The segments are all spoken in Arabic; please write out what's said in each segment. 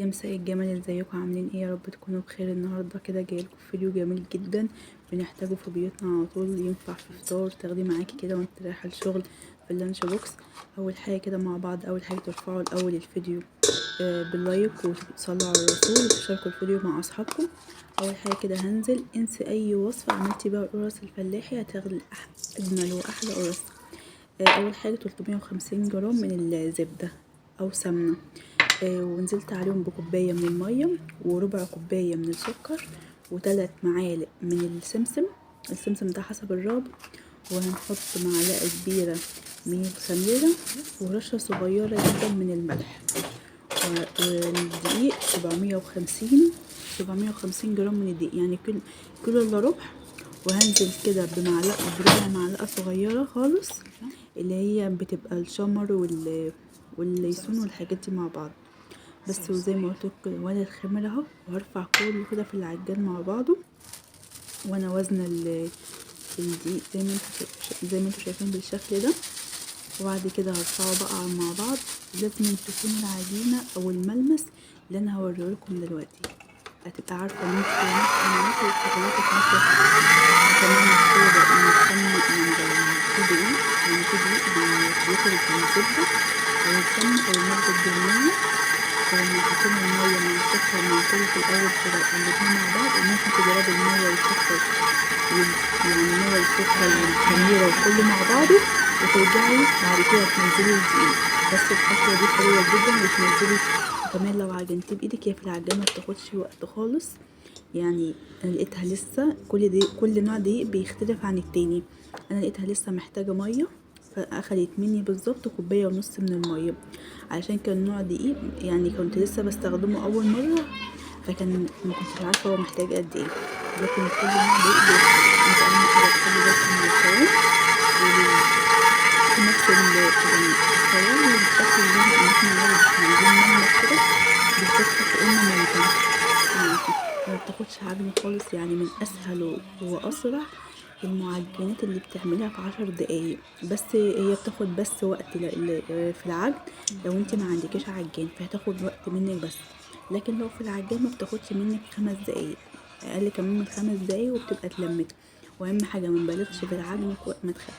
يا مساء الجمال، ازيكم عاملين ايه؟ يا رب تكونوا بخير. النهارده كده جايلكم فيديو جميل جدا بنحتاجه في بيوتنا على طول، ينفع في فطار تاخديه معاكي كده وانت رايحه الشغل في اللانش بوكس. اول حاجه كده مع بعض، اول حاجه ترفعوا الاول الفيديو باللايك وتصلوا على الرسول وتشاركوا الفيديو مع اصحابكم. اول حاجه كده هنزل انسي اي وصفه عملتي بقى القرص الفلاحي، هتاخدي اجمل واحلى قرص. اول حاجه 350 جرام من الزبده او سمنه، ونزلت عليهم بكوباية من المية وربع كوباية من السكر وثلاث معالق من السمسم ده حسب الرغبة. وهنحط معلقة كبيرة من الخميرة ورشة صغيرة جدا من الملح، والدقيق 750 جرام من الدقيق، يعني كيلو الا ربع. وهنزل كده بربع معلقة صغيرة خالص اللي هي بتبقى الشمر والليسون والحاجات دي مع بعض بس. وزي ما قلت لكم وانا الخمر اهو، وهرفع كله كده في العجان مع بعضه، وانا وزنه الدقيق زي ما انتوا شايفين بالشكل ده. وبعد كده هرفعه بقى مع بعض. لازم تكون العجينه او الملمس اللي انا هوريه لكم دلوقتي، هتبقى عارفه ان انتوا معاكي الشوكولاته ماشيه كمان الصودا ان السمنه في دقيق، يعني في دقيق بيخرج من الزبده او السمنه او الماده الدهنيه. فلما حطينا المية مع السكر مع كله في الأول كده وقلبناه مع بعض، وممكن تجربي المية والسكر يعني المية والسكر والخميرة وكله مع بعضه، وترجعي بعد كده تنزلي الدقيق. بس الخطوة دي حلوة جدا، وتنزلي كمان لو عجنتيه بإيدك، هي في العجانة مبتاخدش وقت خالص. يعني أنا لقيتها لسه كل نوع دقيق بيختلف عن التاني. أنا لقيتها لسه محتاجة مية، فأخدت مني بالظبط كوباية ونص من المية، علشان كان نوع دقيق يعني كنت لسه بستخدمه اول مره، فكان ما كنتش عارفه هو محتاج قد ايه. لكن كل نوع دقيق بيختلف. انت اهم حاجه تخلي بالك من القوام في نفس يعني القوام والشكل اللي احنا عايزين نعمل كده بالظبط كأنه ملبن معاكي. ما بتاخدش عجن خالص، يعني من اسهل واسرع المعجنات اللي بتعمليها في 10 دقايق بس. هي بتاخد بس وقت في العجن لو انت ما عندكيش عجان، فهتاخد وقت منك بس. لكن لو في العجان ما بتاخدش منك 5 دقايق، اقل كمان من 5 دقايق وبتبقى اتلمت. واهم حاجه ما نبالغش في العجن،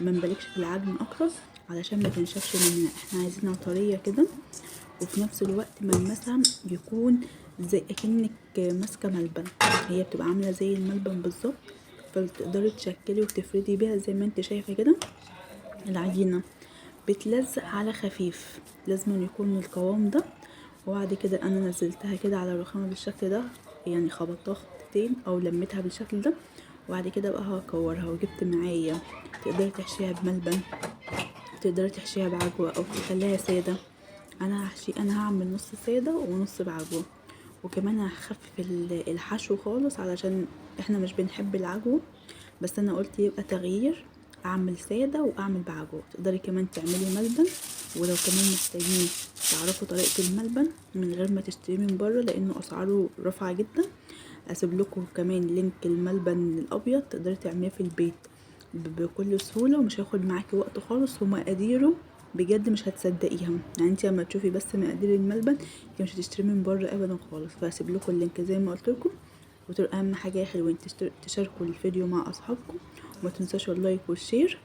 ما نبالغش في العجن اكتر علشان ما تنشفش مننا. احنا عايزينها طريه كده، وفي نفس الوقت ملمسها يكون زي اكنك ماسكه ملبن. هي بتبقى عامله زي الملبن بالظبط، فتقدري تشكلي وتفردي بيها زي ما انت شايفه كده. العجينه بتلزق على خفيف، لازم يكون القوام ده. وبعد كده انا نزلتها كده على الرخامه بالشكل ده، يعني خبطتها خبطتين او لميتها بالشكل ده. وبعد كده بقى هكورها، وجبت معايا تقدري تحشيها بملبن، تقدري تحشيها بعجوه او تخليها ساده. انا هعمل نص ساده ونص بعجوه، وكمان هخفف الحشو خالص علشان احنا مش بنحب العجوه. بس انا قلت يبقى تغيير، اعمل ساده واعمل بعجوه. تقدري كمان تعملي ملبن، ولو كمان محتاجين تعرفوا طريقه الملبن من غير ما تشتريه من بره لانه اسعاره رافعه جدا، اسيب لكم كمان لينك الملبن الابيض تقدري تعمليه في البيت بكل سهوله، ومش هياخد معاكي وقت خالص. ومقاديره بجد مش هتصدقيها، يعني انت لما تشوفي بس مقادير الملبن انت مش هتشتريه من بره ابدا خالص. فهسيب لكم اللينك زي ما قلت لكم. اهم حاجه يا حلوين تشاركوا الفيديو مع اصحابكم، وما تنساش اللايك والشير.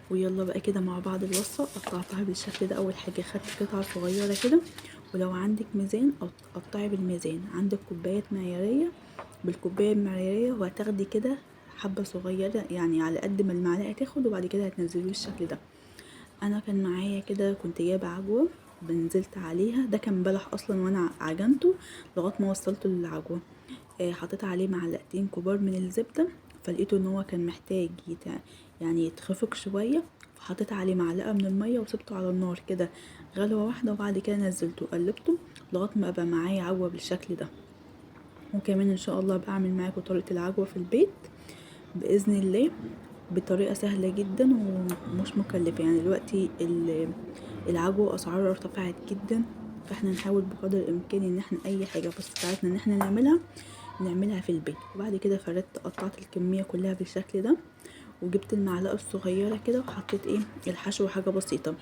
ويلا بقى كده مع بعض الوصفه. قطعتها بالشكل ده. اول حاجه خدت قطعه صغيره كده، ولو عندك ميزان او قطعي بالميزان. عندك كوبايات معياريه بالكوبايه المعياريه، وهتاخدي كده حبه صغيره يعني على قد ما المعلقه تاخد، وبعد كده هتنزليه بالشكل ده. انا كان معايا كده كنت جايبه عجوه، نزلت عليها. ده كان بلح اصلا وانا عجنته لغايه ما وصلته للعجوه. حطيت عليه معلقتين كبار من الزبده، فلقيته ان هو كان محتاج يعني يتخفق شويه، فحطيت عليه معلقه من الميه وسبته على النار كده غلوه واحده. وبعد كده نزلته وقلبته لغايه ما بقى معايا عجوه بالشكل ده. وكمان ان شاء الله بعمل معاكم طريقه العجوه في البيت باذن الله بطريقه سهله جدا ومش مكلفه. يعني دلوقتي العجوه اسعارها ارتفعت جدا، فاحنا نحاول بقدر الامكان ان احنا اي حاجه بس بتاعتنا ان احنا نعملها في البيت. وبعد كده فردت قطعت الكميه كلها بالشكل ده، وجبت المعلقه الصغيره كده وحطيت الحشو حاجه بسيطه.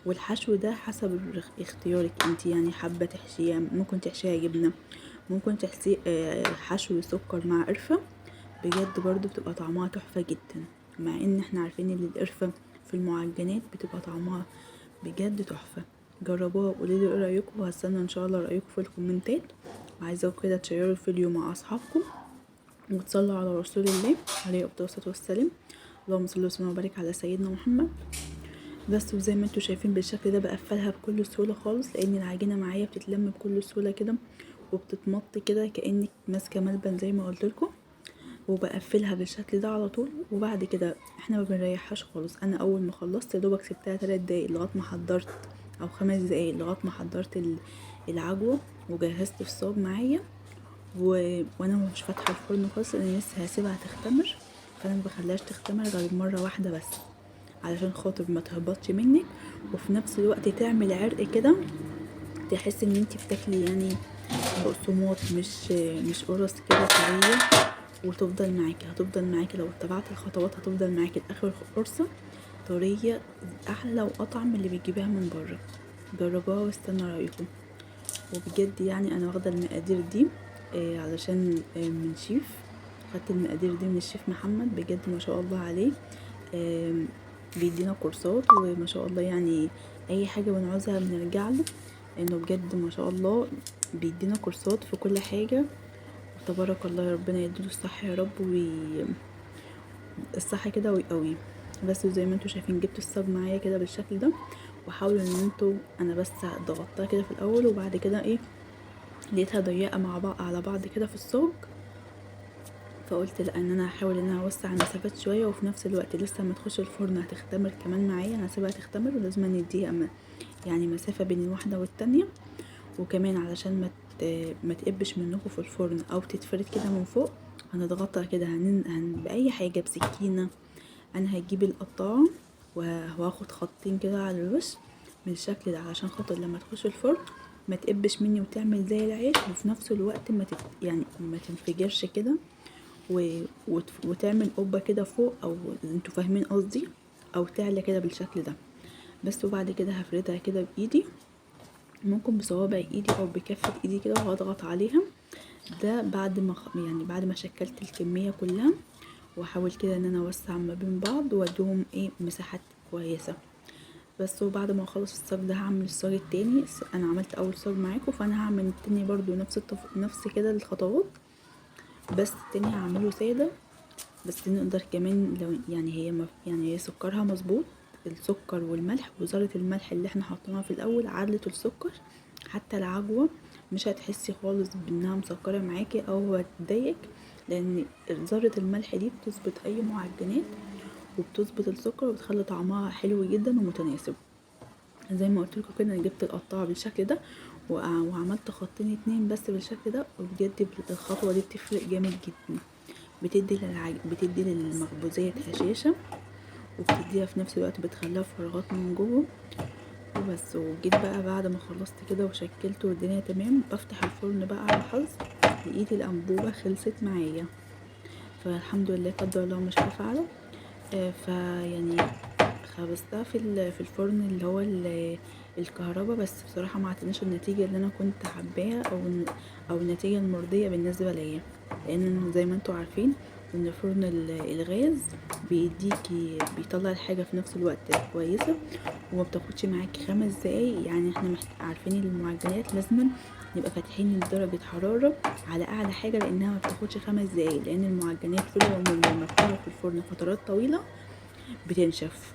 والحشو ده حسب اختيارك انت، يعني حابه تحشيها ممكن تحشيها جبنه، ممكن تحشي حشو سكر مع قرفه. بجد برضو بتبقى طعمها تحفه جدا، مع ان احنا عارفين ان القرفه في المعجنات بتبقى طعمها بجد تحفه. جربوها وقولي لي ايه رايكم، وهستنى ان شاء الله رايكم في الكومنتات. وعايزاكم كده تشيروا الفيديو مع اصحابكم وتصلوا على رسول الله عليه افضل الصلاه والسلام. اللهم صل وسلم وبارك على سيدنا محمد. بس وزي ما انتوا شايفين بالشكل ده بقفلها بكل سهوله خالص، لان العجينه معايا بتتلم بكل سهوله كده وبتتمط كده كانك ماسكه ملبن زي ما قلت لكم. وبقفلها بالشكل ده على طول. وبعد كده احنا ما بنريحهاش خالص. انا اول ما خلصت يا دوبك سبتها 3 دقايق لغايه ما حضرت، او 5 دقايق لغايه ما حضرت العجوه وجهزت الصاج معايا. وانا مش فاتحه الفرن خالص لان لسه هسيبها تختمر. فانا ما بخليهاش تختمر غير مره واحده بس، علشان خاطر ما تهبطش منك، وفي نفس الوقت تعمل عرق كده تحس ان انتي بتاكلي يعني بقسماط، مش قرص كده طريه. وتفضل معاكي، هتفضل معاكي لو اتبعتي الخطوات هتفضل معاكي لاخر قرصه طريه، احلى واطعم من اللي بتجيبيها من بره. جربوها واستنى رايكم. وبجد يعني انا واخده المقادير دي علشان من شيف. خدت المقادير دي من الشيف محمد، بجد ما شاء الله عليه. بيدينا كورسات وما شاء الله، يعني اي حاجه بنعوزها بنرجع له، لانه بجد ما شاء الله بيدينا كورسات في كل حاجه. وتبارك الله، يا ربنا يديله الصحه يا رب، الصحه كده ويقوي. بس زي ما انتوا شايفين جبت الصاج معايا كده بالشكل ده. وحاولوا ان انتوا، انا بس ضغطتها كده في الاول وبعد كده لقيتها ضيقه مع بعض على بعض كده في الصاج. فقلت لا، ان انا هحاول ان انا اوسع المسافات شويه، وفي نفس الوقت لسه ما تخش الفرن هتختمر كمان معايا. انا هسيبها تختمر ولازم نديها يعني مسافه بين الواحده والتانية. وكمان علشان ما تقبش منكم في الفرن او تتفرد كده من فوق، هنضغطها كده باي حاجه، بسكينه. انا هجيب القطاعه وهاخد خطين كده على الوش بالشكل ده، علشان خاطر لما تخش الفرن ما تقبش مني وتعمل زي العيش، وفي نفس الوقت يعني ما تنفجرش كده وتعمل قبة كده فوق، او انتوا فاهمين قصدي، او تعلى كده بالشكل ده. بس وبعد كده هفردها كده بايدي، ممكن بصوابع ايدي او بكفة ايدي كده، وهضغط عليها. ده بعد ما يعني بعد ما شكلت الكمية كلها، واحاول كده ان انا اوسع ما بين بعض وادوهم مساحات كويسة. بس وبعد ما اخلص الصاج ده هعمل الصاج التاني. انا عملت اول صاج معاكم، فانا هعمل التاني برضو نفس كده الخطوات، بس التاني هعمله سادة. بس نقدر كمان لو يعني يعني هي سكرها مظبوط، السكر والملح وذرة الملح اللي احنا حطيناها في الاول عدلت السكر. حتى العجوة مش هتحسي خالص بانها مسكرة معاكي او هتضايقك، لان ذرة الملح دي بتظبط اي معجنات وبتظبط السكر وبتخلي طعمها حلو جدا ومتناسب. زي ما قلت لكم كده، انا جبت القطاعه بالشكل ده وعملت خطين 2 بس بالشكل ده. وبجد الخطوه دي بتفرق جامد جدا، بتدي للمخبوزات هشاشه، وبتديها في نفس الوقت بتخليها فراغات من جوه. وبس. وجيت بقى بعد ما خلصت كده وشكلت والدنيا تمام، بفتح الفرن بقى على الحظ لقيت الانبوبه خلصت معايا. فالحمد لله، قدر الله ما شاء فعل. فيعني خبزتها في الفرن اللي هو الكهرباء. بس بصراحه ما عطيناش النتيجه اللي انا كنت حباها، او النتيجه المرضيه بالنسبه ليا، لان زي ما انتوا عارفين ان فرن الغاز بيطلع الحاجه في نفس الوقت كويسه، وما بتاخدش معاكي 5 دقايق. يعني احنا عارفين المعجنات لازم نبقى فاتحين درجه حراره على اعلى حاجه، لانها ما بتاخدش 5 دقايق، لان المعجنات في العموم لما بتقعد في الفرن فترات طويله بتنشف،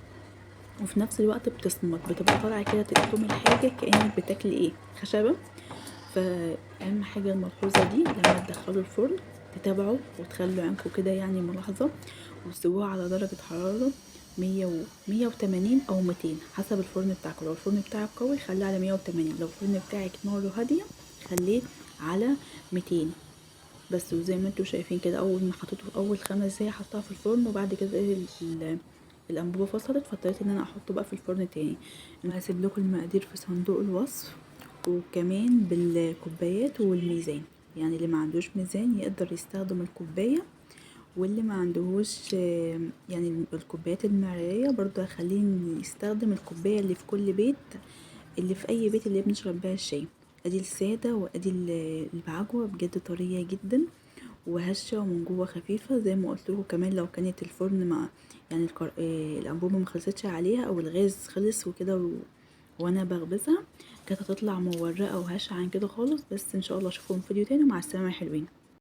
وفي نفس الوقت بتصمت، بتبقى طالعه كده تقطمي الحاجه كانك بتاكلي خشبه. فاهم حاجه الملحوظه دي، لما تدخلوا الفرن تتابعوا وتخلوا عنكم كده يعني ملاحظه، وتسيبوها على درجه حراره 180 او 200 حسب الفرن بتاعكم. لو الفرن بتاعك قوي خليه على 180، لو الفرن بتاعك ناره هاديه خليه على 200 بس. وزي ما انتوا شايفين كده، اول ما حطيته في اول 5 دقايق حطها في الفرن، وبعد كده الانبوبه فصلت، فاضطريت ان انا احطه بقى في الفرن تاني. انا هسيب لكم المقادير في صندوق الوصف، وكمان بالكوبايات والميزان. يعني اللي ما عندوش ميزان يقدر يستخدم الكوبايه واللي ما عندهوش يعني الكوبايات المعيارية برضو هخليه يستخدم الكوباية اللي في كل بيت، اللي في اي بيت اللي بنشرب بيها الشاي. ادي السادة وادي اللي بعجوة بجد طرية جدا وهشة ومن جوه خفيفة زي ما قلتلكوا. كمان لو كانت الفرن مع يعني الأنبوبة مخلصتش عليها أو الغاز خلص وكده وانا بخبزها كانت هتطلع مورقة وهشة عن كده خالص. بس ان شاء الله اشوفكم في فيديو تاني، مع السلامة يا حلوين.